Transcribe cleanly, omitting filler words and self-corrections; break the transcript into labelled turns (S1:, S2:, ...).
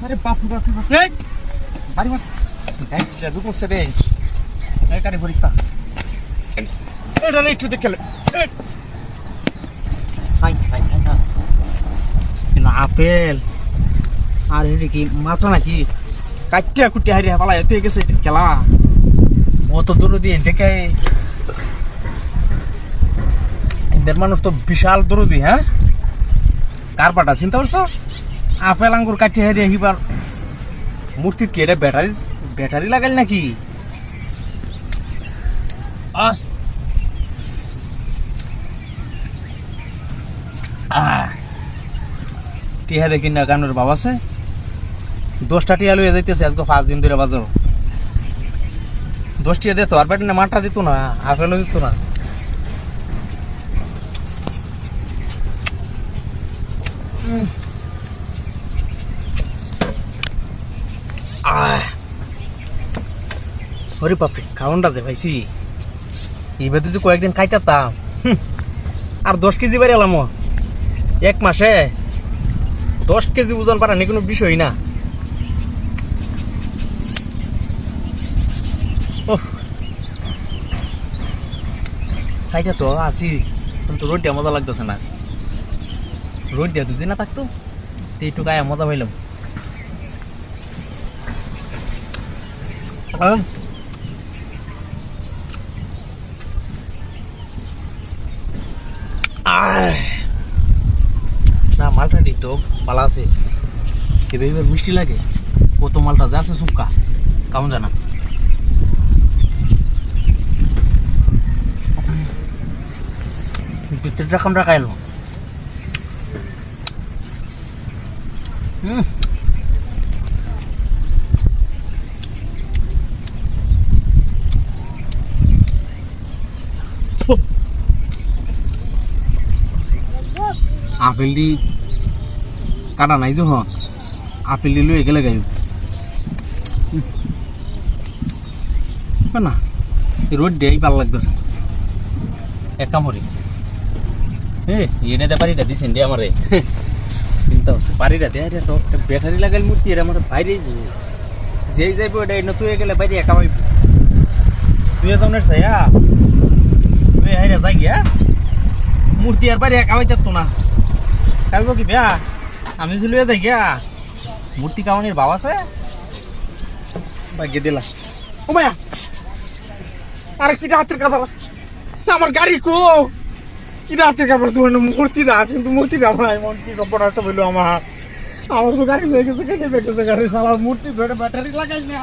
S1: আরে বাপ রে বাপ এই আরে বাস এই জাদু করছে রে এই কারে ফরিস্তা এটা রে একটু দেখলে হাই হাই হাই না না আপেল আর এটা কি মাথা নাকি কাটিয়া কুটি হারিয়া পালা এতে গেছে খেলা ও তো দূর দিয়ে দেখে এদের মানুষ তো বিশাল দরদি হ্যাঁ কার পাটা চিন্তা করছো আপেল আঙ্গুর কাটি হারিয়ে হিবার মূর্তি কি এটা ব্যাটারি ব্যাটারি লাগাল নাকি টিহা দেখি না গানোর বাবা আছে 10টা টিয়া লইয়া যাইতেছে আজকে 5 দিন ধরে বাজার 10 টিয়া দিত আর বেটা মাঠটা দিত না আপেলও দিত না ওরে বাপরে খাওয়ানটা যে ভাইছি এইবার যে কয়েকদিন খাইতাম আর 10 কেজি বাড়ি এলাম 1 মাসে 10 কেজি ওজন পারা নি কোনো বিষয় না খাইতে তো আসি কিন্তু রোড দিয়া মজা লাগতেছে না রোড দিয়া দুজি না থাকতো একটু গায়ে মজা পাইলাম না মালটা তো ভালো আছে এবার মিষ্টি লাগে কত মালটা যা আছে সুপকা কেমন জানা পিকচারটা কামরা খাইলো আপেল দি কাটা নাই যখন আপেল দি লই গেলে গাই না রোড দেই ভাল লাগতেছে এক কামড়ি এনে দে পারিটা দিছেন দে আমারে চিন্তা হচ্ছে পারিটা দে তো ব্যাটারি লাগাইল মূর্তি এর আমার বাইরে যেই যাইব এটা এনে তুই গেলে বাইরে একা পাইব তুই যাওনের চাইয়া তুই হাইরা যাই গিয়া মূর্তি আর বাইরে একা পাইতে তো না কালকে কি বেয়া আমি ঝুলিয়ে যাই গিয়া মূর্তি কামানির ভাব আছে বাগিয়ে দিলা ও মায়া আরে কি হাতের কাপড় আমার গাড়ি কো কি হাতের কাপড় তোমার মূর্তিটা আছে কিন্তু মূর্তিটা আমার এমন কি কাপড় আছে বললো আমার তো গাড়ি হয়ে গেছে কেটে বেঁকেছে গাড়ি সারা মূর্তি ব্যাটারি লাগাই না